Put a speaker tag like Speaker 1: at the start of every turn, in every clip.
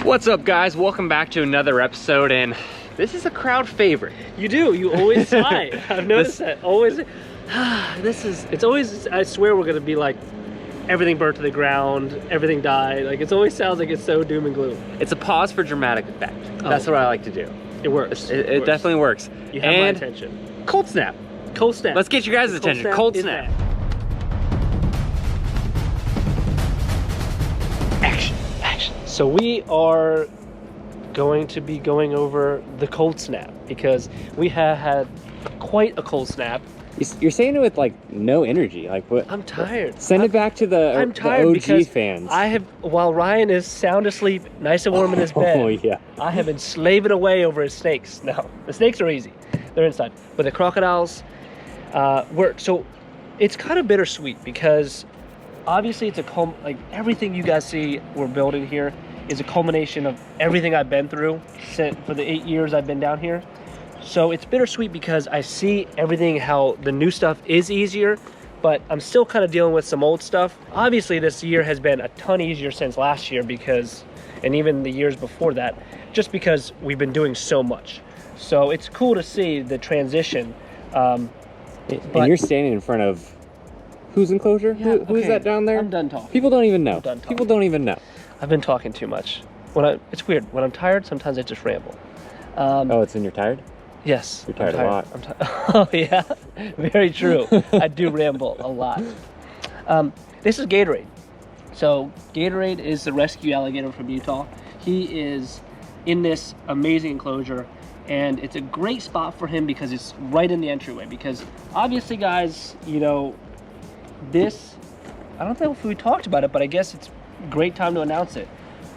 Speaker 1: What's up, guys? Welcome back to another episode, and this is a crowd favorite.
Speaker 2: You do. You always sigh. I've noticed that. Always. It's always, I swear we're going to be like, everything burnt to the ground, everything died. Like, it always sounds like it's so doom and gloom.
Speaker 1: It's a pause for dramatic effect. That's what I like to do.
Speaker 2: It works.
Speaker 1: It definitely works.
Speaker 2: You have my attention.
Speaker 1: Cold snap.
Speaker 2: Cold snap.
Speaker 1: Let's get you guys' attention. Cold snap.
Speaker 2: Action. So we are going to be going over the cold snap because we have had quite a cold snap.
Speaker 1: You're saying it with like no energy. Like what?
Speaker 2: I'm tired.
Speaker 1: Send it back to the OG fans.
Speaker 2: I have, while Ryan is sound asleep, nice and warm in his bed.
Speaker 1: Oh yeah.
Speaker 2: I have been slaving away over his snakes. No, the snakes are easy. They're inside. But the crocodiles work. So it's kind of bittersweet because obviously it's like everything you guys see we're building here is a culmination of everything I've been through for the 8 years I've been down here. So it's bittersweet because I see everything, how the new stuff is easier, but I'm still kind of dealing with some old stuff. Obviously this year has been a ton easier since last year and even the years before that, just because we've been doing so much. So it's cool to see the transition.
Speaker 1: And you're standing in front of whose enclosure?
Speaker 2: Yeah,
Speaker 1: Who's that down there?
Speaker 2: I'm done talking.
Speaker 1: People don't even know. People don't even know.
Speaker 2: I've been talking too much. It's weird. When I'm tired, sometimes I just ramble.
Speaker 1: Oh, it's when you're tired?
Speaker 2: Yes.
Speaker 1: You're tired a lot.
Speaker 2: Oh, yeah. Very true. I do ramble a lot. This is Gatorade. So Gatorade is the rescue alligator from Utah. He is in this amazing enclosure, and it's a great spot for him because it's right in the entryway. Because obviously, guys, you know, I don't know if we talked about it, but I guess it's a great time to announce it.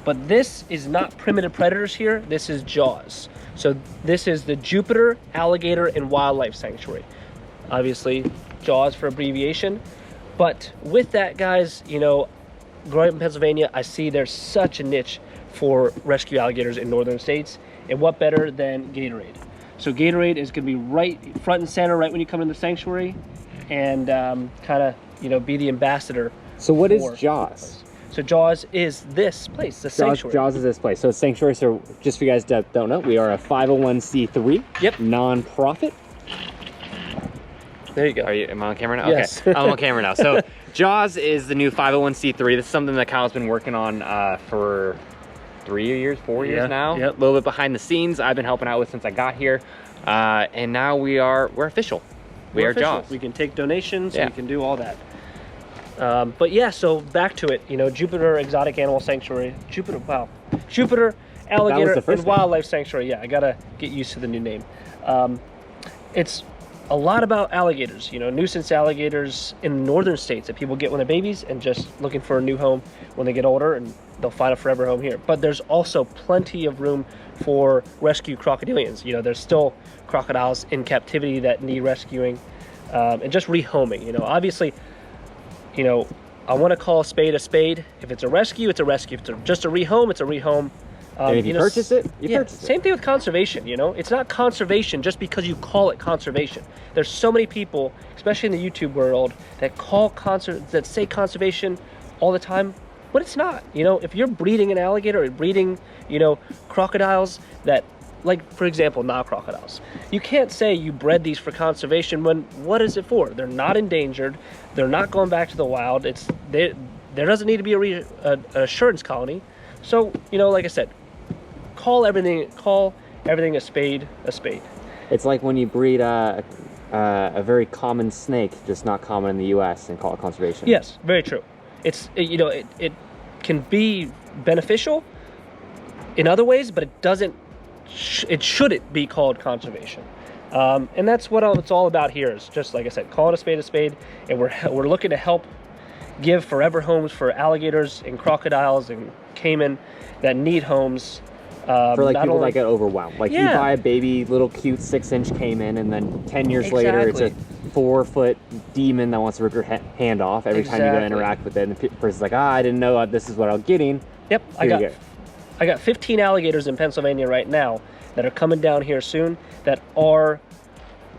Speaker 2: But this is not primitive predators here. This is Jaws. So this is the Jupiter Alligator and Wildlife Sanctuary. Obviously, Jaws for abbreviation. But with that, guys, you know, growing up in Pennsylvania, I see there's such a niche for rescue alligators in northern states. And what better than Gatorade? So Gatorade is going to be right front and center right when you come in the sanctuary, and kind of, you know, be the ambassador.
Speaker 1: So what is Jaws?
Speaker 2: So Jaws is this place, the sanctuary.
Speaker 1: Jaws is this place. So it's sanctuary. So just for you guys that don't know, we are a 501c3.
Speaker 2: Yep.
Speaker 1: Non-profit.
Speaker 2: There you go.
Speaker 1: Am I on camera now?
Speaker 2: Yes.
Speaker 1: Okay. I'm on camera now. So Jaws is the new 501c3. This is something that Kyle's been working on for 4 years now.
Speaker 2: Yep.
Speaker 1: A little bit behind the scenes. I've been helping out with since I got here. And now we're official. We're official. Jaws.
Speaker 2: We can take donations.
Speaker 1: Yeah.
Speaker 2: We can do all that. But yeah, so back to it, you know, Jupiter Exotic Animal Sanctuary, Jupiter Alligator and Wildlife Sanctuary. Yeah, I gotta get used to the new name. It's a lot about alligators, you know, nuisance alligators in the northern states that people get when they're babies and just looking for a new home when they get older, and they'll find a forever home here. But there's also plenty of room for rescue crocodilians. You know, there's still crocodiles in captivity that need rescuing, and just rehoming. You know, obviously, you know, I want to call a spade a spade. If it's a rescue, it's a rescue. If it's just a rehome, it's a rehome.
Speaker 1: And if you purchase it, you purchase it.
Speaker 2: Same thing with conservation, you know? It's not conservation just because you call it conservation. There's so many people, especially in the YouTube world, that that say conservation all the time, but it's not. You know, if you're breeding an alligator or breeding, you know, crocodiles that, like, for example, Nile crocodiles. You can't say you bred these for conservation when, what is it for? They're not endangered. They're not going back to the wild. There doesn't need to be an assurance colony. So, you know, like I said, call everything a spade a spade.
Speaker 1: It's like when you breed a very common snake, just not common in the U.S., and call it conservation.
Speaker 2: Yes, very true. You know, it can be beneficial in other ways, but it shouldn't be called conservation. And that's what it's all about here, is just, like I said, call it a spade, and we're looking to help give forever homes for alligators and crocodiles and caiman that need homes.
Speaker 1: For like people that get overwhelmed. Like, you buy a baby, little cute 6-inch caiman, and then 10 years later it's a 4-foot demon that wants to rip your hand off every time you go interact with it. And the person's like, I didn't know this is what I'm getting.
Speaker 2: Yep, I got 15 alligators in Pennsylvania right now that are coming down here soon that are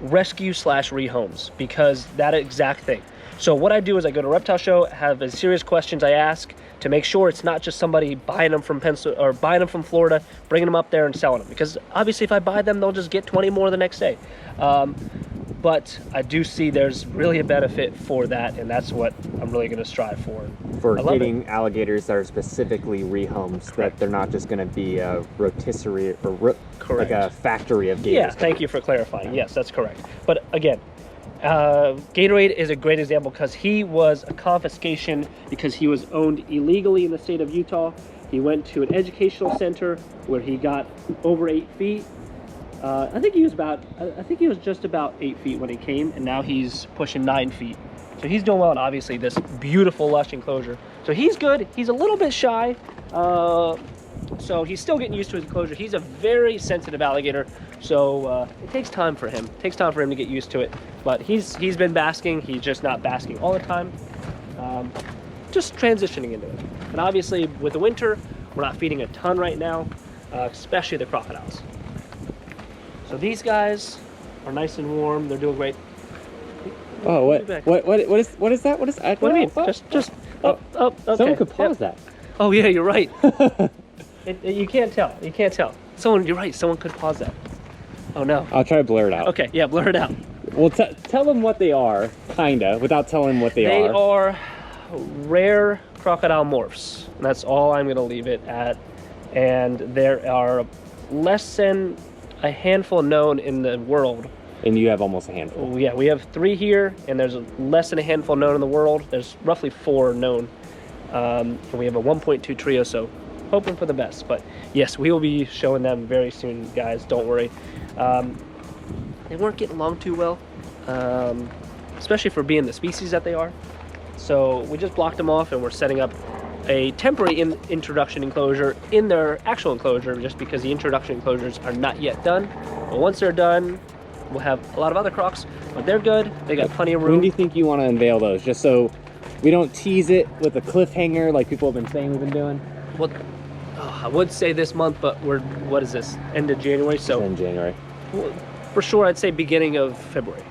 Speaker 2: rescue/rehomes, because that exact thing. So what I do is I go to a reptile show, have a series of questions I ask to make sure it's not just somebody buying them from buying them from Florida, bringing them up there and selling them. Because obviously if I buy them, they'll just get 20 more the next day. But I do see there's really a benefit for that, and that's what I'm really going to strive for.
Speaker 1: For getting alligators that are specifically rehomed, so that they're not just going to be a rotisserie or like a factory of gators.
Speaker 2: Yeah, thank you for clarifying. Yes, that's correct. But again, Gatorade is a great example because he was a confiscation because he was owned illegally in the state of Utah. He went to an educational center where he got over 8 feet. I think he was just about 8 feet when he came, and now he's pushing 9 feet. So he's doing well in obviously this beautiful lush enclosure. So he's good. He's a little bit shy. So he's still getting used to his enclosure. He's a very sensitive alligator, so it takes time for him. It takes time for him to get used to it. But he's been basking. He's just not basking all the time. Just transitioning into it. And obviously with the winter, we're not feeding a ton right now, especially the crocodiles. So these guys are nice and warm. They're doing great.
Speaker 1: Oh, what is that? What is that?
Speaker 2: What do you mean? Just up. Okay.
Speaker 1: Someone could pause that.
Speaker 2: Oh yeah, you're right. You can't tell. You can't tell. You're right. Someone could pause that. Oh no.
Speaker 1: I'll try to blur it out.
Speaker 2: Okay, yeah, blur it out.
Speaker 1: Well, tell them what they are, kinda, without telling them what they are.
Speaker 2: They are rare crocodile morphs. And that's all I'm going to leave it at. And there are less than a handful known in the world.
Speaker 1: And you have almost a handful.
Speaker 2: Yeah, we have 3 here, and there's less than a handful known in the world. There's roughly 4 known. And we have a 1.2 trio, so hoping for the best. But yes, we will be showing them very soon, guys. Don't worry. They weren't getting along too well, especially for being the species that they are. So we just blocked them off, and we're setting up a temporary introduction enclosure in their actual enclosure, just because the introduction enclosures are not yet done. But once they're done, we'll have a lot of other crocs, but they're good. They got plenty of room.
Speaker 1: When do you think you want to unveil those? Just so we don't tease it with a cliffhanger like people have been saying we've been doing.
Speaker 2: Well, I would say this month, but what is this? End of January? So
Speaker 1: it's in January.
Speaker 2: Well, for sure, I'd say beginning of February.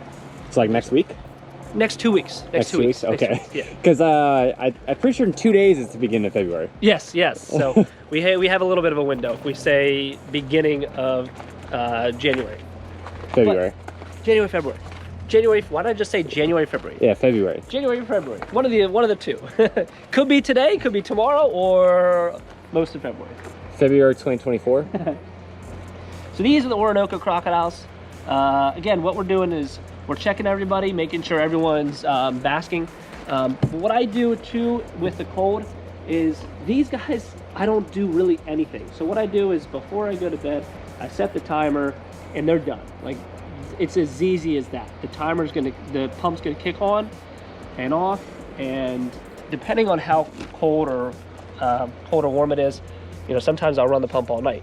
Speaker 1: It's like next week?
Speaker 2: Next 2 weeks. Next 2 weeks.
Speaker 1: Okay.
Speaker 2: Yeah.
Speaker 1: Because I'm pretty sure in 2 days it's the beginning of February.
Speaker 2: Yes. So we have a little bit of a window. We say beginning of January.
Speaker 1: February.
Speaker 2: January, February. January. Why did I just say January, February?
Speaker 1: Yeah, February.
Speaker 2: January, February. One of the two. Could be today. Could be tomorrow, or most of February.
Speaker 1: February 2024.
Speaker 2: So these are the Orinoco crocodiles. Again, what we're doing is we're checking everybody, making sure everyone's basking. But what I do too with the cold is these guys, I don't do really anything. So what I do is before I go to bed, I set the timer and they're done. Like, it's as easy as that. The pump's gonna kick on and off, and depending on how cold or warm it is, sometimes I'll run the pump all night.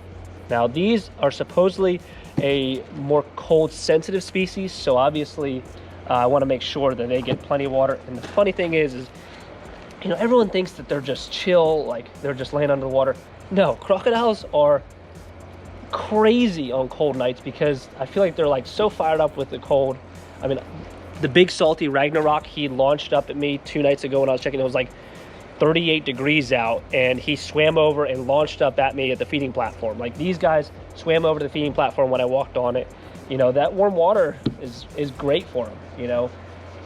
Speaker 2: Now these are supposedly a more cold sensitive species, so obviously I want to make sure that they get plenty of water. And the funny thing is everyone thinks that they're just chill, like they're just laying under the water. No, crocodiles are crazy on cold nights because I feel like they're like so fired up with the cold. I mean, the big salty Ragnarok, he launched up at me 2 nights ago when I was checking. It was like 38 degrees out, and he swam over and launched up at me at the feeding platform. Like, these guys swam over to the feeding platform when I walked on it. That warm water is great for them.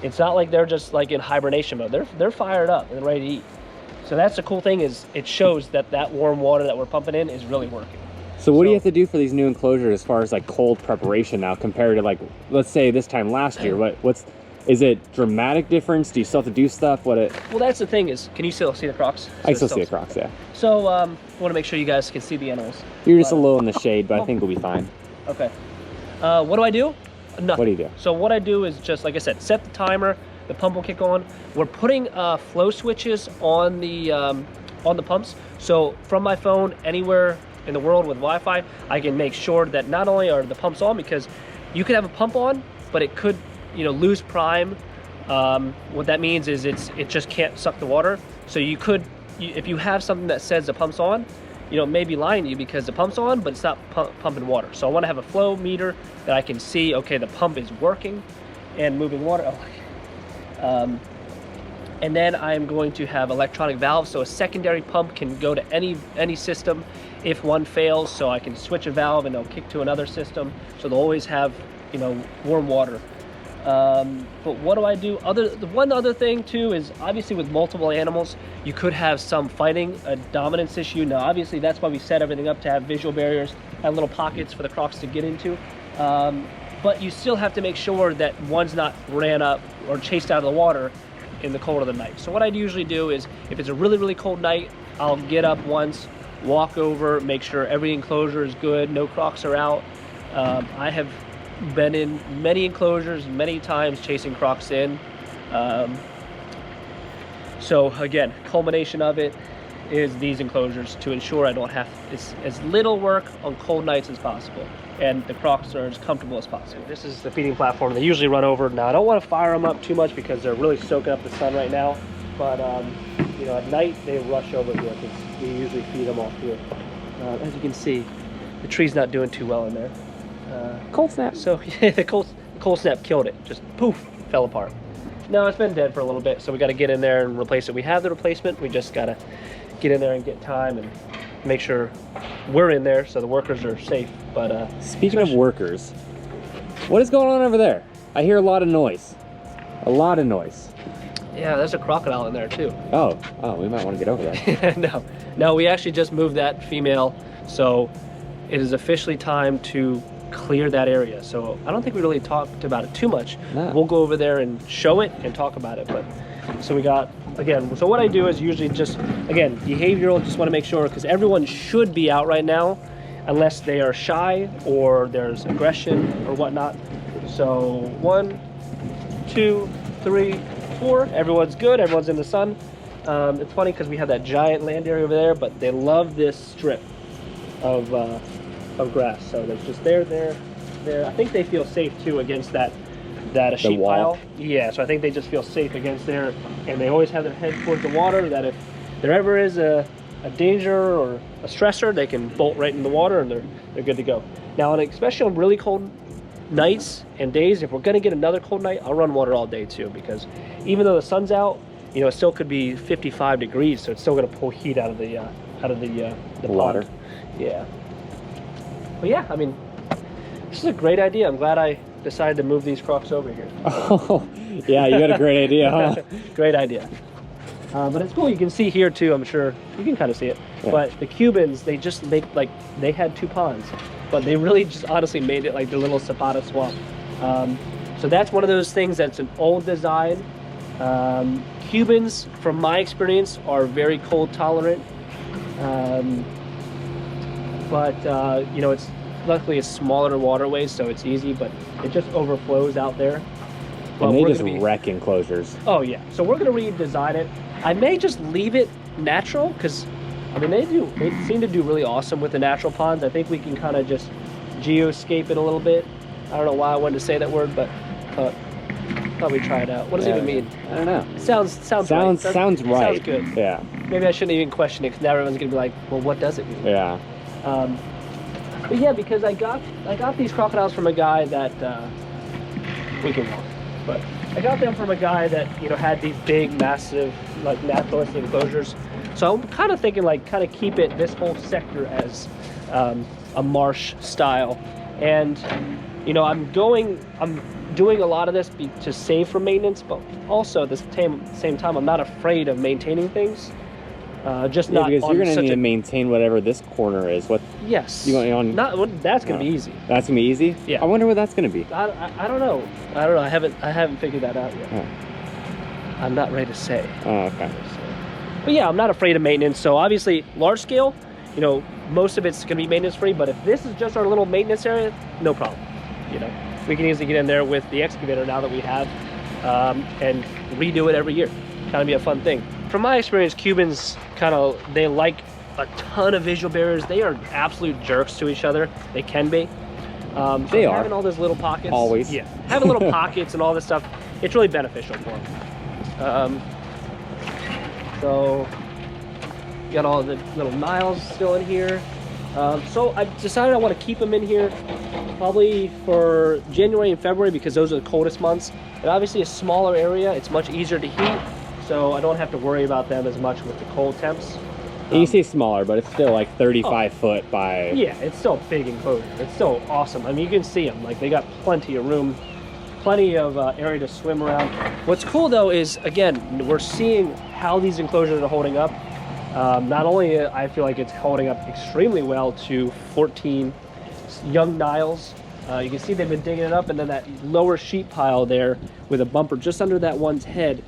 Speaker 2: It's not like they're just like in hibernation mode. They're fired up and ready to eat. So that's the cool thing, is it shows that warm water that we're pumping in is really working.
Speaker 1: So what do you have to do for these new enclosures as far as like cold preparation now compared to, like, let's say this time last year? Is it dramatic difference? Do you still have to do stuff? Well,
Speaker 2: that's the thing is, can you still see the crocs?
Speaker 1: I can still see the crocs, yeah.
Speaker 2: So I want to make sure you guys can see the animals.
Speaker 1: You're just a little in the shade, but I think we'll be fine.
Speaker 2: Okay. What do I do? Nothing.
Speaker 1: What do you do?
Speaker 2: So what I do is just, like I said, set the timer. The pump will kick on. We're putting flow switches on the pumps. So from my phone, anywhere in the world with Wi-Fi, I can make sure that not only are the pumps on, because you could have a pump on, but it could lose prime. What that means is it just can't suck the water. So if you have something that says the pump's on, it may be lying to you because the pump's on, but it's not pumping water. So I want to have a flow meter that I can see, okay, the pump is working and moving water. And then I'm going to have electronic valves, so a secondary pump can go to any system if one fails, so I can switch a valve and it'll kick to another system, so they'll always have, you know, warm water. But what do I do? The one other thing too is, obviously with multiple animals, you could have some fighting, a dominance issue. Now obviously that's why we set everything up to have visual barriers, have little pockets for the crocs to get into. But you still have to make sure that one's not ran up or chased out of the water in the cold of the night. So what I'd usually do is, if it's a really, really cold night, I'll get up once, walk over, make sure every enclosure is good, no crocs are out. I have been in many enclosures many times chasing crocs in. So again, culmination of it is these enclosures to ensure I don't have as little work on cold nights as possible, and the crocs are as comfortable as possible. This is the feeding platform. They usually run over. Now I don't want to fire them up too much because they're really soaking up the sun right now, but you know, at night they rush over here because we usually feed them off here. As you can see, the tree's not doing too well in there.
Speaker 1: Cold snap.
Speaker 2: So yeah, the cold snap killed it. Just poof, fell apart. No, it's been dead for a little bit, so we got to get in there and replace it. We have the replacement. We just got to get in there and get time and make sure we're in there so the workers are safe. But
Speaker 1: speaking of workers, what is going on over there? I hear a lot of noise. A lot of noise.
Speaker 2: Yeah, there's a crocodile in there too.
Speaker 1: Oh, we might want to get over there.
Speaker 2: No, we actually just moved that female, so it is officially time to clear that area. So I don't think we really talked about it too much. No. We'll go over there and show it and talk about it. But so we got, again, so what I do is usually just, again, behavioral, just want to make sure, because everyone should be out right now unless they are shy or there's aggression or whatnot. So 1, 2, 3, 4, everyone's good, everyone's in the sun. It's funny because we have that giant land area over there, but they love this strip of grass. So there's just there. I think they feel safe too against that sheep pile. Yeah, so I think they just feel safe against there, and they always have their head towards the water, that if there ever is a danger or a stressor, they can bolt right in the water and they're good to go. Now, especially on really cold nights and days, if we're going to get another cold night, I'll run water all day too, because even though the sun's out, you know, it still could be 55 degrees, so it's still going to pull heat out of the
Speaker 1: water.
Speaker 2: Pond. Yeah. But yeah, I mean, this is a great idea. I'm glad I decided to move these crocs over here.
Speaker 1: Oh, yeah, you got a great idea, huh?
Speaker 2: Great idea. But it's cool. You can see here too, I'm sure. You can kind of see it. Yeah. But the Cubans, they just make, like, they had 2 ponds, but they really just honestly made it like the little Zapata swamp. So that's one of those things that's an old design. Cubans, from my experience, are very cold tolerant. You know, it's luckily a smaller waterway, so it's easy, but it just overflows out there. But
Speaker 1: and they just wreck enclosures.
Speaker 2: Oh yeah, so we're gonna redesign it. I may just leave it natural, because I mean they seem to do really awesome with the natural ponds. I think we can kind of just geoscape it a little bit. I don't know why I wanted to say that word, but thought we'd try it out. What does it even mean?
Speaker 1: I don't know.
Speaker 2: It sounds right.
Speaker 1: Sounds right.
Speaker 2: Sounds good.
Speaker 1: Yeah.
Speaker 2: Maybe I shouldn't even question it, because now everyone's gonna be like, well, what does it mean?
Speaker 1: Yeah.
Speaker 2: But yeah, because I got these crocodiles from a guy that we can walk, but I got them from a guy that, you know, had these big, massive, like, naturalistic enclosures. So I'm kind of thinking, like, kind of keep this whole sector as a marsh style. And you know, I'm doing a lot of this to save for maintenance, but also at the same time, I'm not afraid of maintaining things. Just not
Speaker 1: because you're going to need to maintain whatever this corner is. What?
Speaker 2: Yes.
Speaker 1: You want on?
Speaker 2: That's going to be easy.
Speaker 1: That's going to be easy.
Speaker 2: Yeah.
Speaker 1: I wonder what that's going to be.
Speaker 2: I don't know. I haven't figured that out yet. Oh. I'm not ready to say.
Speaker 1: Oh, okay.
Speaker 2: But yeah, I'm not afraid of maintenance. So obviously, large scale, you know, most of it's going to be maintenance free. But if this is just our little maintenance area, no problem. You know, we can easily get in there with the excavator now that we have, and redo it every year. Kind of be a fun thing. From my experience, Cubans they like a ton of visual barriers. They are absolute jerks to each other. They can be. So
Speaker 1: they are.
Speaker 2: Having all those little pockets.
Speaker 1: Always.
Speaker 2: Yeah. Having little pockets and all this stuff, it's really beneficial for them. So, you got all the little Niles still in here. So I decided I want to keep them in here probably for January and February, because those are the coldest months. And obviously a smaller area, it's much easier to heat. so I don't have to worry about them as much with the cold temps.
Speaker 1: You see smaller, but it's still like 35 foot by...
Speaker 2: Yeah, it's still a big enclosure. It's still awesome. I mean, you can see them. Like, they got plenty of room, plenty of area to swim around. What's cool, though, is, again, we're seeing how these enclosures are holding up. Not only I feel like it's holding up extremely well to 14 young Niles. You can see they've been digging it up, and then that lower sheep pile there with a bumper just under that one's head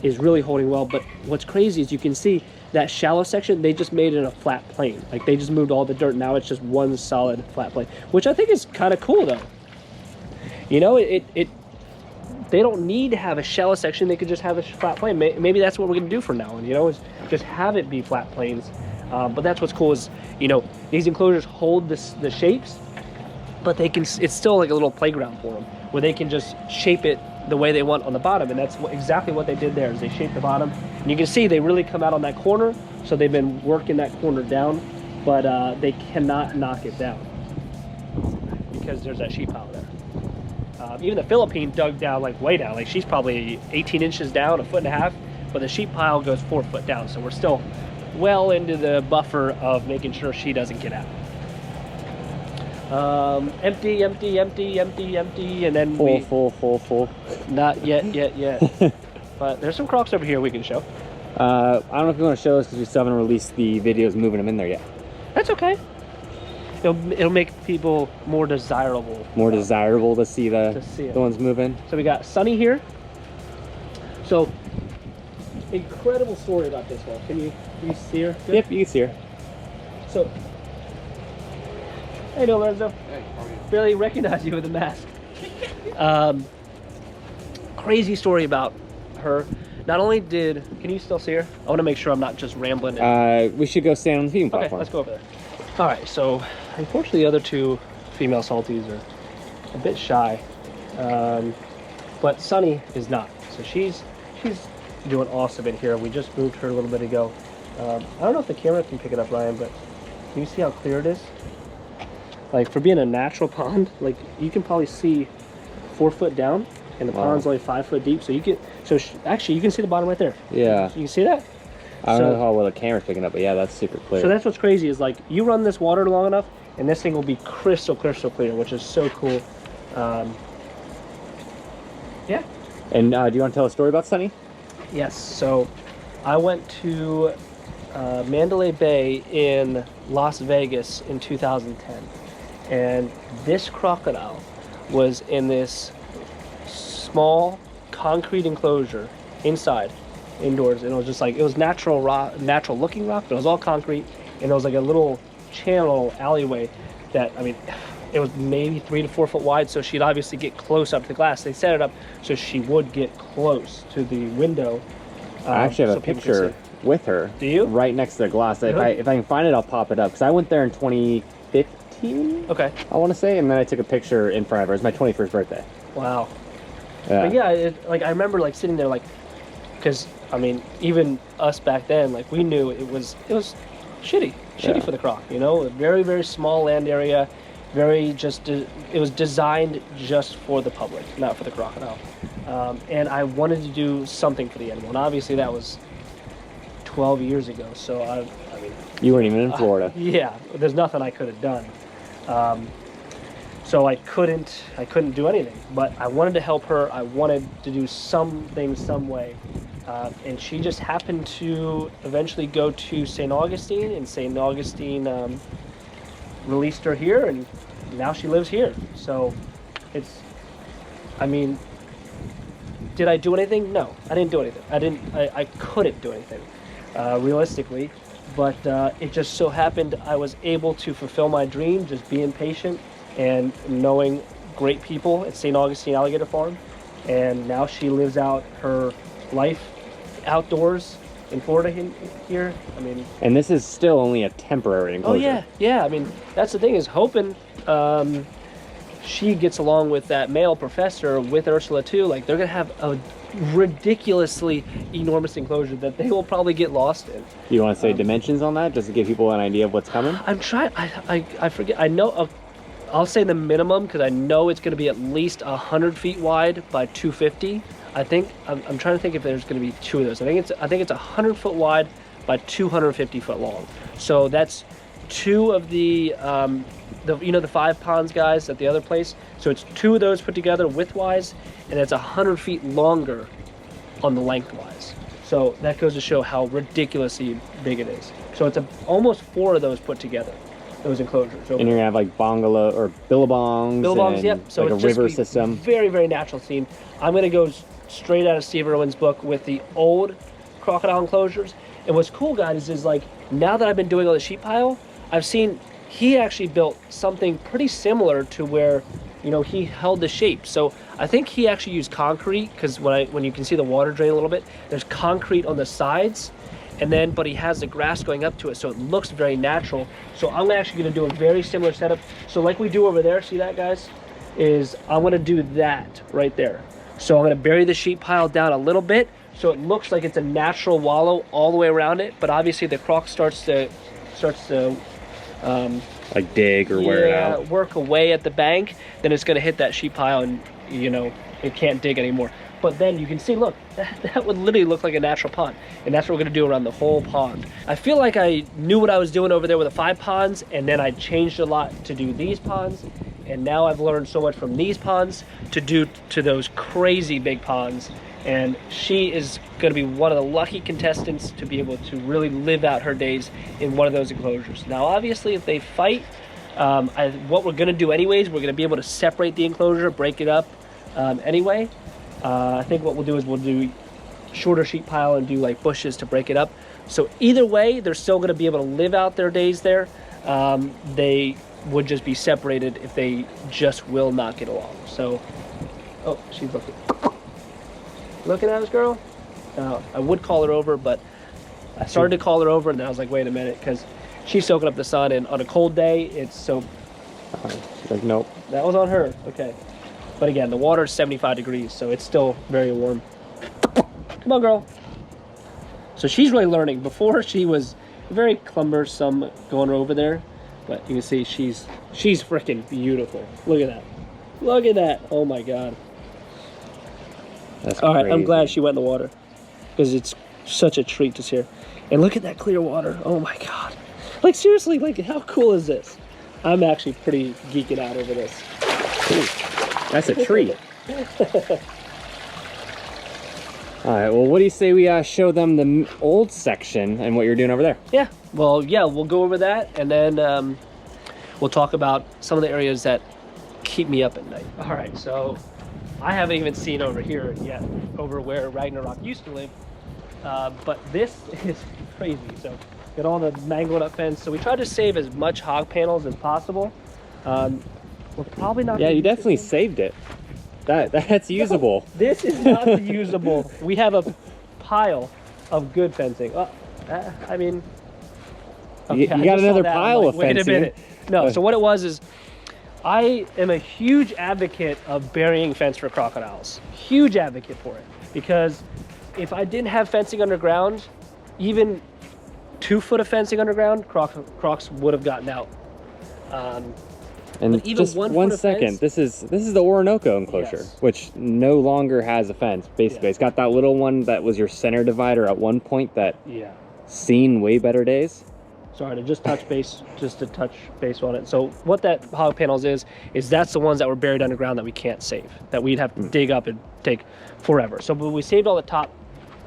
Speaker 2: is really holding well. But what's crazy is you can see that shallow section, they just made it a flat plane. Like, they just moved all the dirt. Now it's just one solid flat plane, which I think is kind of cool, though. You know, they don't need to have a shallow section. They could just have a flat plane. Maybe that's what we're going to do from now on, you know, is just have it be flat planes. But that's what's cool is, you know, these enclosures hold the shapes, but they can, it's still like a little playground for them where they can just shape it the way they want on the bottom. And that's exactly what they did there, is they shaped the bottom. And you can see they really come out on that corner, so they've been working that corner down, but they cannot knock it down because there's that sheep pile there. Even the Philippine dug down, like way down, like she's probably 18 inches down, 1.5 feet, but the sheep pile goes 4 foot down. So we're still well into the buffer of making sure she doesn't get out. Empty, empty, empty, empty, empty, and then
Speaker 1: full.
Speaker 2: Not yet. But there's some crocs over here we can show.
Speaker 1: I don't know if you want to show us because we still haven't released the videos moving them in there yet.
Speaker 2: That's okay. It'll make people more desirable.
Speaker 1: More desirable to see the ones moving.
Speaker 2: So we got Sunny here. So, incredible story about this one. Can you see her? Good?
Speaker 1: Yep, you can see her.
Speaker 2: So, hey, Lorenzo. Hey, how are you? Barely recognize you with a mask. Crazy story about her. Not only can you still see her? I want to make sure I'm not just rambling.
Speaker 1: We should go stand on the feeding platform.
Speaker 2: Okay, let's go over there. All right, so unfortunately the other two female salties are a bit shy, but Sunny is not. So she's doing awesome in here. We just moved her a little bit ago. I don't know if the camera can pick it up, Ryan, but can you see how clear it is? Like, for being a natural pond, like, you can probably see 4 foot down, and the pond's only 5 foot deep. So you can, actually you can see the bottom right there.
Speaker 1: Yeah.
Speaker 2: You can see that?
Speaker 1: I don't know how well the camera's picking up, but yeah, that's super clear.
Speaker 2: So that's what's crazy is, like, you run this water long enough, and this thing will be crystal clear, which is so cool. Yeah.
Speaker 1: And do you want to tell a story about Sunny?
Speaker 2: Yes. So I went to Mandalay Bay in Las Vegas in 2010, and this crocodile was in this small concrete enclosure indoors, and it was just like, it was natural looking rock, but it was all concrete, and it was like a little channel alleyway that, I mean, it was maybe 3 to 4 foot wide, so she'd obviously get close up to the glass. They set it up so she would get close to the window.
Speaker 1: I actually have a picture with her.
Speaker 2: Do you?
Speaker 1: Right next to the glass. Really? If I can find it, I'll pop it up, because I went there in 2015.
Speaker 2: Okay.
Speaker 1: I want to say, and then I took a picture in front of her. It was my 21st birthday.
Speaker 2: Wow.
Speaker 1: Yeah.
Speaker 2: But yeah, like, I remember, like, sitting there, like, because, I mean, even us back then, like, we knew it was shitty for the croc, you know, a very, very small land area, it was designed just for the public, not for the crocodile. And I wanted to do something for the animal, and obviously that was 12 years ago, so I mean...
Speaker 1: You weren't even in Florida.
Speaker 2: Yeah, there's nothing I could have done. So I couldn't do anything, but I wanted to help her. I wanted to do something, some way. And she just happened to eventually go to St. Augustine, and St. Augustine released her here, and now she lives here. So I mean, did I do anything? No, I didn't do anything. I couldn't do anything, realistically. But it just so happened I was able to fulfill my dream, just being patient and knowing great people at St. Augustine Alligator Farm. And now she lives out her life outdoors in Florida here. I mean,
Speaker 1: and this is still only a temporary enclosure.
Speaker 2: Oh yeah. I mean, that's the thing, is hoping she gets along with that male professor, with Ursula too. Like, they're gonna have a ridiculously enormous enclosure that they will probably get lost in.
Speaker 1: Do you want to say dimensions on that, just to give people an idea of what's coming?
Speaker 2: I'm trying. I forget. I know. I'll say the minimum, because I know it's going to be at least 100 feet wide by 250. I think I'm trying to think if there's going to be 2 of those. I think it's 100 foot wide by 250 foot long. So that's 2 of the the 5 ponds guys at the other place. So it's 2 of those put together widthwise, and it's 100 feet longer on the lengthwise. So that goes to show how ridiculously big it is. So it's almost 4 of those put together, those enclosures.
Speaker 1: And you're gonna have like bungalow or billabongs, and
Speaker 2: yep. So
Speaker 1: like a river system.
Speaker 2: Very, very natural scene. I'm gonna go straight out of Steve Irwin's book with the old crocodile enclosures. And what's cool, guys, is like now that I've been doing all the sheep pile, I've seen he actually built something pretty similar to where, you know, he held the shape. So I think he actually used concrete, because when you can see the water drain a little bit, there's concrete on the sides, and then but he has the grass going up to it, so it looks very natural. So I'm actually going to do a very similar setup. So like we do over there, see that, guys, is I'm going to do that right there. So I'm going to bury the sheep pile down a little bit, so it looks like it's a natural wallow all the way around it. But obviously the croc starts to
Speaker 1: like dig or wear it out,
Speaker 2: work away at the bank, then it's going to hit that sheep pile, and you know it can't dig anymore. But then you can see, look, that would literally look like a natural pond, and that's what we're going to do around the whole pond. I feel like I knew what I was doing over there with the 5 ponds, and then I changed a lot to do these ponds, and now I've learned so much from these ponds to do to those crazy big ponds. And she is going to be one of the lucky contestants to be able to really live out her days in one of those enclosures. Now, obviously, if they fight, what we're going to do anyways, we're going to be able to separate the enclosure, break it up anyway. I think what we'll do is we'll do shorter sheep pile and do like bushes to break it up. So either way, they're still going to be able to live out their days there. They would just be separated if they just will not get along. So, oh, she's looking at us, girl. I would call her over, but I started to call her over, and then I was like, wait a minute, because she's soaking up the sun, and on a cold day, it's so...
Speaker 1: She's like, nope.
Speaker 2: That was on her, okay. But again, the water is 75 degrees, so it's still very warm. Come on, girl. So she's really learning. Before, she was very cumbersome going over there, but you can see she's freaking beautiful. Look at that. Look at that. Oh, my God.
Speaker 1: That's
Speaker 2: all right,
Speaker 1: crazy.
Speaker 2: I'm glad she went in the water, because it's such a treat to see her. And look at that clear water. Oh my God. Like seriously, like how cool is this? I'm actually pretty geeking out over this.
Speaker 1: Ooh, that's a treat. All right, well, what do you say we show them the old section and what you're doing over there?
Speaker 2: Yeah, well, yeah, we'll go over that, and then we'll talk about some of the areas that keep me up at night. All right, so I haven't even seen over here yet, over where Ragnarok used to live, but this is crazy. So got all the mangled up fence. So we tried to save as much hog panels as possible. We're probably not.
Speaker 1: Yeah, you definitely saved it. That's usable.
Speaker 2: No, this is not usable. We have a pile of good fencing. I mean, okay,
Speaker 1: you got another pile of fencing.
Speaker 2: Wait a minute. No, so what it was is, I am a huge advocate of burying fence for crocodiles. Huge advocate for it. Because if I didn't have fencing underground, even 2 foot of fencing underground, crocs would have gotten out.
Speaker 1: And even just one second, this is the Orinoco enclosure, yes, which no longer has a fence. Basically, it's got that little one that was your center divider at one point that seen way better days. Sorry to just touch base on it. So what that hog panels is that's the ones that were buried underground that we can't save, that we'd have to dig up and take forever. So but we saved all the top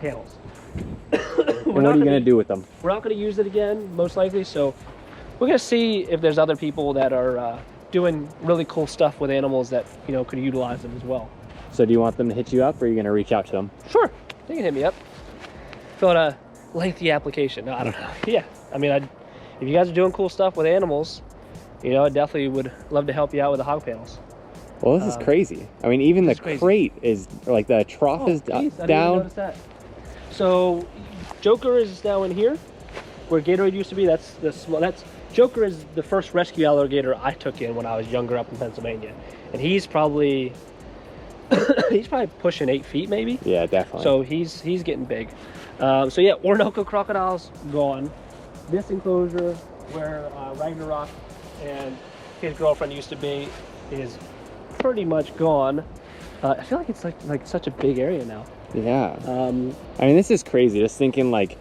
Speaker 1: panels. And what are you going to do with them? We're not going to use it again, most likely. So we're going to see if there's other people that are doing really cool stuff with animals that, you know, could utilize them as well. So do you want them to hit you up, or are you going to reach out to them? Sure, they can hit me up. Fill out a lengthy application. No, I don't know. Yeah, I mean, if you guys are doing cool stuff with animals, you know, I definitely would love to help you out with the hog panels. Well, this is crazy. I mean, even the crate is, like, the trough is down. I didn't even notice that. So Joker is now in here, where Gatorade used to be. Joker is the first rescue alligator I took in when I was younger up in Pennsylvania, and he's probably pushing 8 feet, maybe. Yeah, definitely. So he's getting big. So yeah, Orinoco crocodiles gone. This enclosure where Ragnarok and his girlfriend used to be is pretty much gone.
Speaker 2: I feel like it's like such a big area now.
Speaker 1: Yeah. I mean, this is crazy. Just thinking like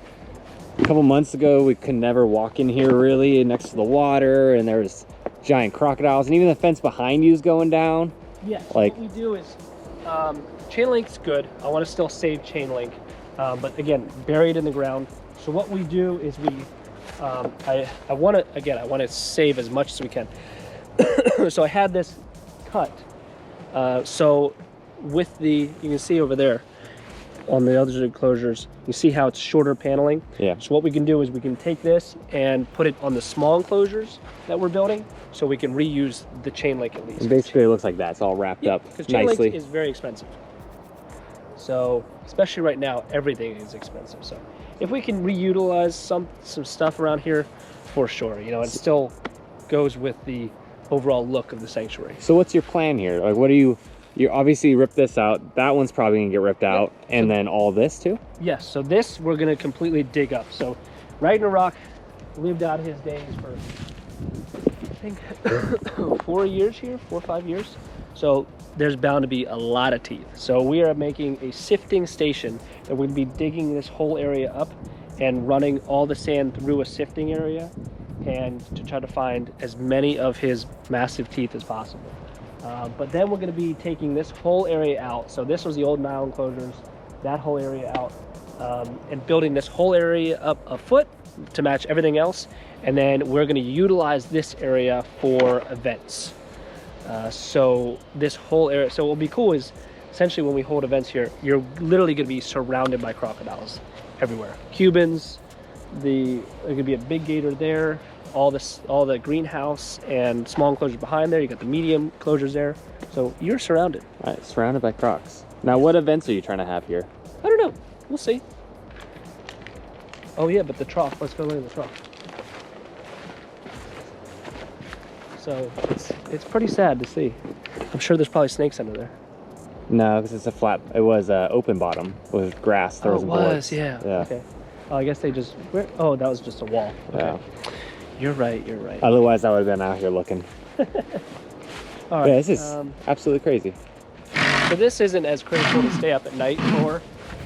Speaker 1: a couple months ago, we could never walk in here really next to the water, and there's giant crocodiles, and even the fence behind you is going down.
Speaker 2: Yeah. So like, what we do is chain link's good. I want to still save chain link, but again, buried in the ground. So what we do is we, I want to save as much as we can. So I had this cut. So with you can see over there on the other enclosures, you see how it's shorter paneling?
Speaker 1: Yeah.
Speaker 2: So what we can do is we can take this and put it on the small enclosures that we're building, so we can reuse the chain link at least.
Speaker 1: And basically it looks like that. It's all wrapped up
Speaker 2: because
Speaker 1: nicely.
Speaker 2: chain link is very expensive. So especially right now, everything is expensive. So if we can reutilize some stuff around here, for sure. You know, it still goes with the overall look of the sanctuary.
Speaker 1: So what's your plan here? Like, what do you obviously rip this out. That one's probably gonna get ripped out. And then all this too?
Speaker 2: Yes, so this we're gonna completely dig up. So Ragnarok lived out his days for, I think, 4 years here, 4 or 5 years. So there's bound to be a lot of teeth. So we are making a sifting station, and we're gonna be digging this whole area up and running all the sand through a sifting area, and to try to find as many of his massive teeth as possible. But then we're going to be taking this whole area out. So this was the old Nile enclosures, that whole area out, and building this whole area up a foot to match everything else. And then we're going to utilize this area for events. So this whole area, so what will be cool is essentially when we hold events here, you're literally going to be surrounded by crocodiles everywhere. Cubans, there could be a big gator there, all the greenhouse and small enclosures behind there. You got the medium enclosures there, so you're surrounded.
Speaker 1: All right, surrounded by crocs. Now, what events are you trying to have here?
Speaker 2: I don't know. We'll see. Oh yeah, but the trough. Let's go look at the trough. So it's pretty sad to see. I'm sure there's probably snakes under there.
Speaker 1: No, because it's a flat. It was open bottom with grass. There was
Speaker 2: yeah.
Speaker 1: Yeah.
Speaker 2: Okay. Oh, I guess they just. Oh, that was just a wall. Okay.
Speaker 1: Yeah.
Speaker 2: You're right. You're right.
Speaker 1: Otherwise, I would have been out here looking.
Speaker 2: All right.
Speaker 1: Yeah, this is absolutely crazy.
Speaker 2: So this isn't as critical to stay up at night for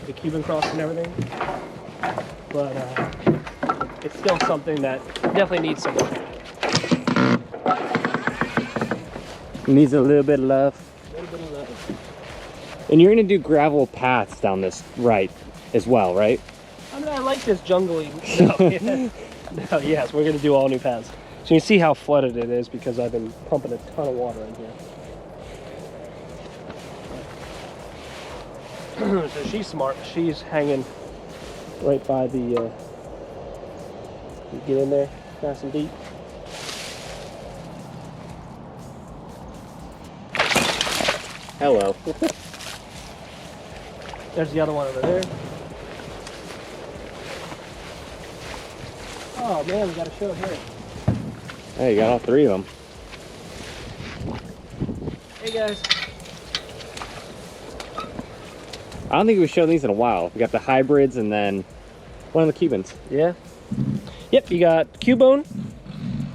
Speaker 2: the Cuban cross and everything, but it's still something that definitely needs some work.
Speaker 1: Needs a little bit of love.
Speaker 2: A little bit of love.
Speaker 1: And you're gonna do gravel paths down this as well, right?
Speaker 2: I mean, I like this jungly. No, yes, we're gonna do all new paths. So you can see how flooded it is because I've been pumping a ton of water in here. So she's smart. She's hanging right by the. You get in there, nice and deep.
Speaker 1: Hello.
Speaker 2: There's the other one over there. Oh man, we got to show it here.
Speaker 1: Hey, you got all three of them.
Speaker 2: Hey guys.
Speaker 1: I don't think we've shown these in a while. We got the hybrids and then one of the Cubans.
Speaker 2: Yeah. Yep, you got Cubone,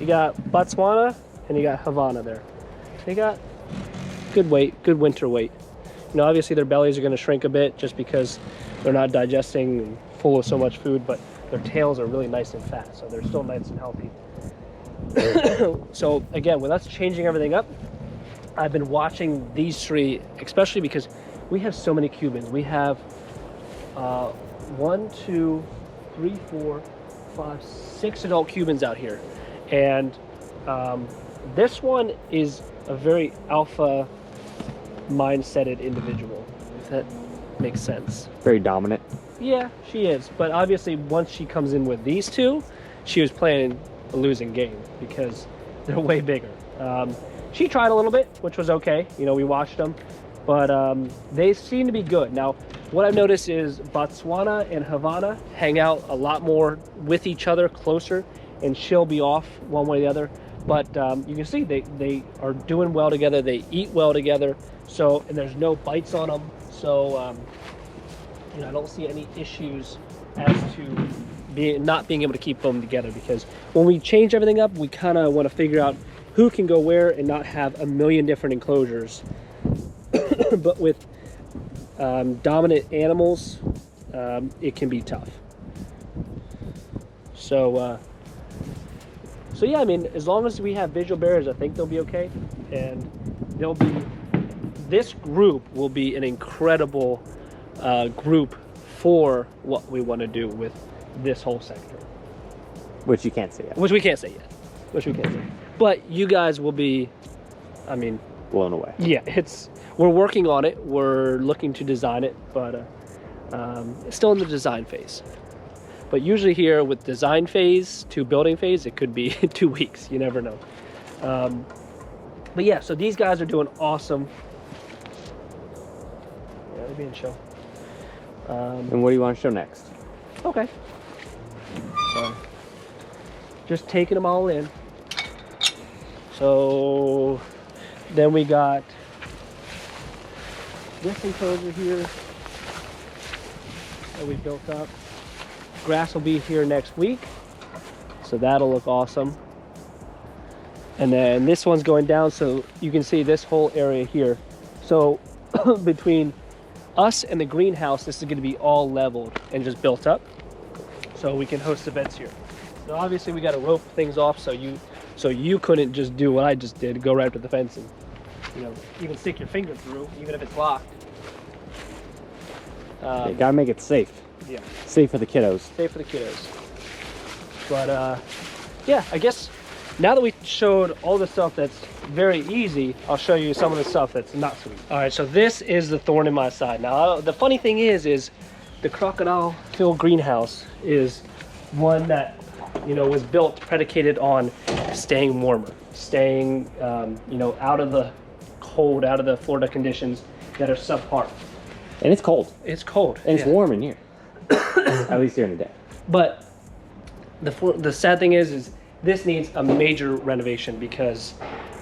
Speaker 2: you got Botswana, and you got Havana there. They got good weight, good winter weight. You know, obviously their bellies are going to shrink a bit just because they're not digesting and full of so much food, but their tails are really nice and fat, so they're still nice and healthy. So again, with us changing everything up, I've been watching these three, especially because we have so many Cubans. We have 1, 2, 3, 4, 5, 6 adult Cubans out here, and this one is a very alpha mindseted individual, if that makes sense.
Speaker 1: Very dominant.
Speaker 2: Yeah, she is, but obviously once she comes in with these two, she was playing a losing game because they're way bigger. She tried a little bit, which was okay. You know, we watched them, but they seem to be good. Now, what I've noticed is Botswana and Havana hang out a lot more with each other, closer, and she'll be off one way or the other. But you can see they are doing well together. They eat well together. So, and there's no bites on them. So, you know, I don't see any issues as to not being able to keep them together, because when we change everything up, we kind of want to figure out who can go where and not have a million different enclosures but with dominant animals, it can be tough. So yeah, I mean, as long as we have visual barriers, I think they'll be okay. And this group will be an incredible group for what we want to do with this whole sector.
Speaker 1: Which you can't say yet.
Speaker 2: Which we can't say yet. But you guys will be, I mean,
Speaker 1: blown away.
Speaker 2: Yeah, we're working on it. We're looking to design it, but it's still in the design phase. But usually here with design phase to building phase, it could be 2 weeks. You never know. But yeah, so these guys are doing awesome. Yeah, they're being shown.
Speaker 1: And what do you want to show next?
Speaker 2: Okay. So, just taking them all in. So then we got this enclosure here that we built up. Grass will be here next week, so that'll look awesome. And then this one's going down, so you can see this whole area here. So between us and the greenhouse, this is going to be all leveled and just built up, so we can host events here. Now obviously we got to rope things off so you couldn't just do what I just did, go right to the fence and, you know, even stick your finger through, even if it's locked.
Speaker 1: You gotta make it safe.
Speaker 2: Yeah.
Speaker 1: Safe for the kiddos.
Speaker 2: Safe for the kiddos. But yeah, I guess now that we showed all the stuff that's very easy, I'll show you some of the stuff that's not so easy. All right, so this is the thorn in my side. Now, the funny thing is the Crocodile greenhouse is one that, you know, was built predicated on staying warmer, staying, you know, out of the cold, out of the Florida conditions that are subpar.
Speaker 1: And it's cold.
Speaker 2: It's cold.
Speaker 1: And it's warm in here. At least during the day.
Speaker 2: But the sad thing is this needs a major renovation because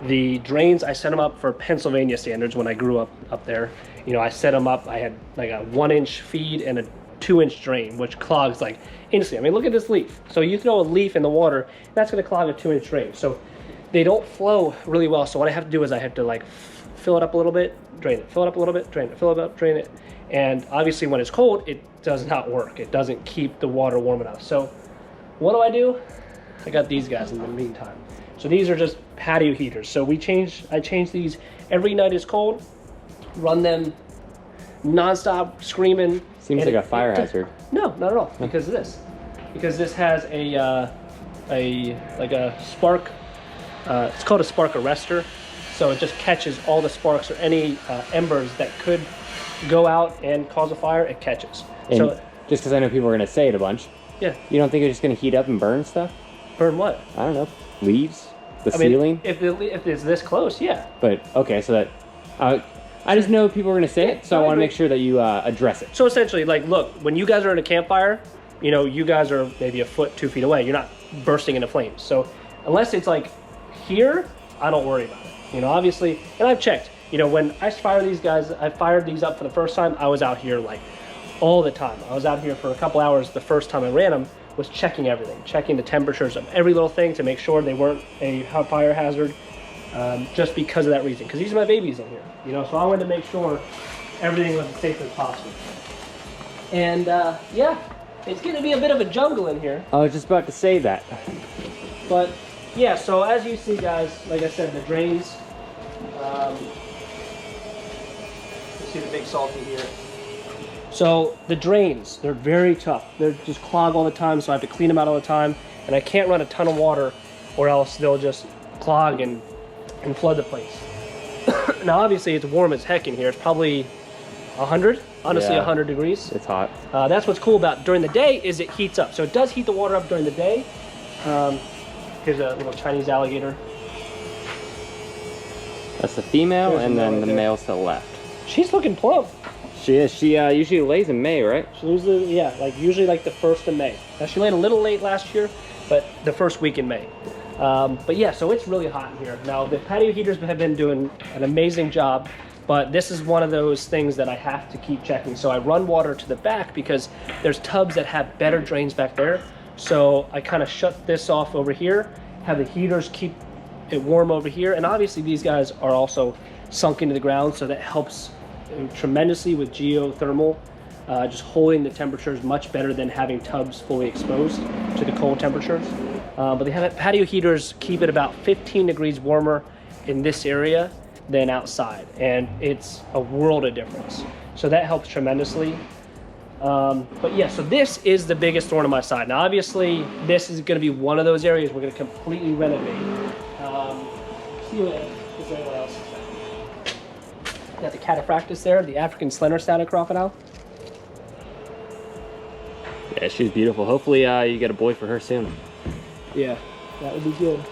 Speaker 2: the drains, I set them up for Pennsylvania standards when I grew up there. You know, I set them up, I had like a 1-inch feed and a 2-inch drain, which clogs like instantly. I mean, look at this leaf. So you throw a leaf in the water, that's gonna clog a 2-inch drain. So they don't flow really well. So what I have to do is I have to like fill it up a little bit, drain it, fill it up a little bit, drain it, fill it up, drain it. And obviously when it's cold, it does not work. It doesn't keep the water warm enough. So what do? I got these guys in the meantime. So these are just patio heaters. So I change these every night it's cold, run them nonstop, screaming.
Speaker 1: Seems like a fire hazard.
Speaker 2: No, not at all, because of this. Because this has a spark, it's called a spark arrestor. So it just catches all the sparks or any embers that could go out and cause a fire, it catches.
Speaker 1: And
Speaker 2: so
Speaker 1: just because I know people are going to say it a bunch,
Speaker 2: yeah.
Speaker 1: You don't think it's just going to heat up and burn stuff?
Speaker 2: Burn what?
Speaker 1: I don't know. Leaves? The
Speaker 2: I mean,
Speaker 1: ceiling?
Speaker 2: if it's this close, yeah.
Speaker 1: But, okay, so that... I just know people are going to say it, so I want to make sure that you address it.
Speaker 2: So essentially, like, look, when you guys are in a campfire, you know, you guys are maybe a foot, 2 feet away. You're not bursting into flames. So unless it's like here, I don't worry about it. You know, obviously, and I've checked. You know, when I fired these up for the first time, I was out here like all the time. I was out here for a couple hours the first time I ran them, was checking everything, checking the temperatures of every little thing to make sure they weren't a fire hazard, just because of that reason. Because these are my babies in here, you know, so I wanted to make sure everything was as safe as possible. And yeah, it's going to be a bit of a jungle in here.
Speaker 1: I was just about to say that.
Speaker 2: But yeah, so as you see, guys, like I said, the drains. You see the big salty here. So the drains, they're very tough. They're just clog all the time, so I have to clean them out all the time. And I can't run a ton of water or else they'll just clog and flood the place. Now, obviously, it's warm as heck in here. It's probably 100, honestly, 100 degrees.
Speaker 1: It's hot.
Speaker 2: That's what's cool about during the day is it heats up. So it does heat the water up during the day. Here's a little Chinese alligator.
Speaker 1: That's the female, and then the male's to the left.
Speaker 2: She's looking plump.
Speaker 1: She is. She usually lays in May, right?
Speaker 2: She usually, yeah, like usually like the 1st of May. Now she laid a little late last year, but the first week in May. But yeah, so it's really hot in here. Now the patio heaters have been doing an amazing job, but this is one of those things that I have to keep checking. So I run water to the back because there's tubs that have better drains back there. So I kind of shut this off over here, have the heaters keep it warm over here, and obviously these guys are also sunk into the ground, so that helps tremendously with geothermal, just holding the temperatures much better than having tubs fully exposed to the cold temperatures. But they have patio heaters keep it about 15 degrees warmer in this area than outside, and it's a world of difference. So that helps tremendously. But yeah, so this is the biggest thorn on my side. Now, obviously, this is going to be one of those areas we're going to completely renovate. See what is there anyone else is there? Got the cataphractus there, the African slender-snouted crocodile.
Speaker 1: Yeah, she's beautiful. Hopefully, you get a boy for her soon.
Speaker 2: Yeah, that would be good.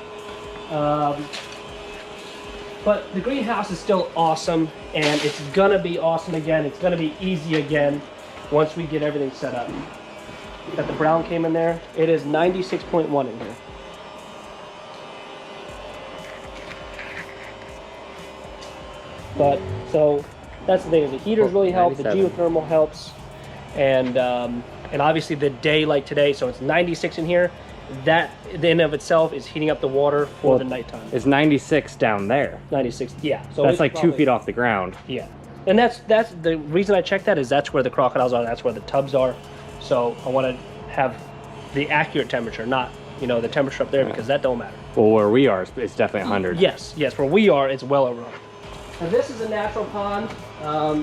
Speaker 2: But the greenhouse is still awesome, and it's gonna be awesome again. It's gonna be easy again once we get everything set up. Got the brown came in there. It is 96.1 in here. But so that's the thing, is the heaters really help, the geothermal helps, and obviously the day like today, so it's 96 in here. That in and of itself is heating up the water for the nighttime.
Speaker 1: It's 96 down there.
Speaker 2: 96, yeah. So
Speaker 1: that's like probably 2 feet off the ground.
Speaker 2: Yeah, and that's the reason I checked that, is that's where the crocodiles are, that's where the tubs are. So I want to have the accurate temperature, not, you know, the temperature up there, because that don't matter.
Speaker 1: Well, where we are, it's definitely 100.
Speaker 2: Yes, where we are, it's well over 100. Now this is a natural pond.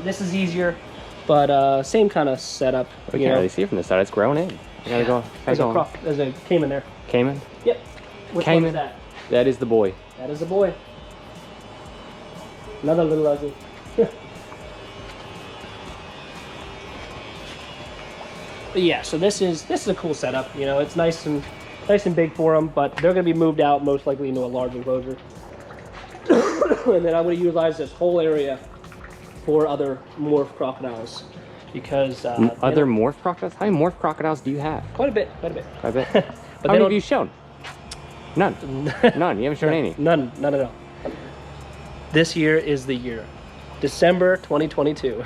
Speaker 2: This is easier, but same kind of setup.
Speaker 1: We can't really see it from this side. It's grown in. You gotta go.
Speaker 2: There's a caiman there.
Speaker 1: Caiman?
Speaker 2: Yep. Which one is that?
Speaker 1: That is the boy.
Speaker 2: That is the boy. Another little ugly. But yeah, so this is a cool setup. You know, it's nice and big for them, but they're gonna be moved out most likely into a large enclosure. And then I'm gonna utilize this whole area for other morph crocodiles. Because
Speaker 1: other morph crocodiles? How many morph crocodiles do you have?
Speaker 2: Quite a bit.
Speaker 1: Quite a bit. But how many have you shown? None. None. You haven't shown any.
Speaker 2: None at all. This year is the year. December 2022.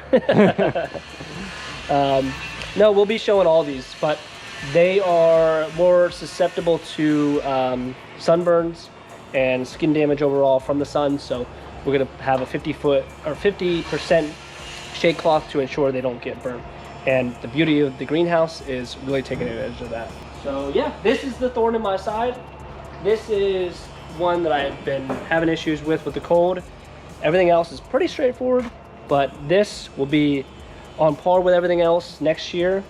Speaker 2: No, we'll be showing all these, but they are more susceptible to sunburns and skin damage overall from the sun. So we're gonna have a 50% shade cloth to ensure they don't get burned. And the beauty of the greenhouse is really taking advantage of that. So yeah, this is the thorn in my side. This is one that I've been having issues with the cold. Everything else is pretty straightforward, but this will be on par with everything else next year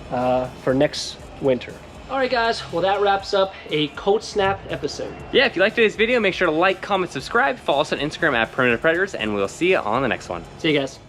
Speaker 2: for next winter. All right, guys, well, that wraps up a cold snap episode.
Speaker 1: Yeah, if you liked today's video, make sure to like, comment, subscribe, follow us on Instagram at Primitive Predators, and we'll see you on the next one.
Speaker 2: See you guys.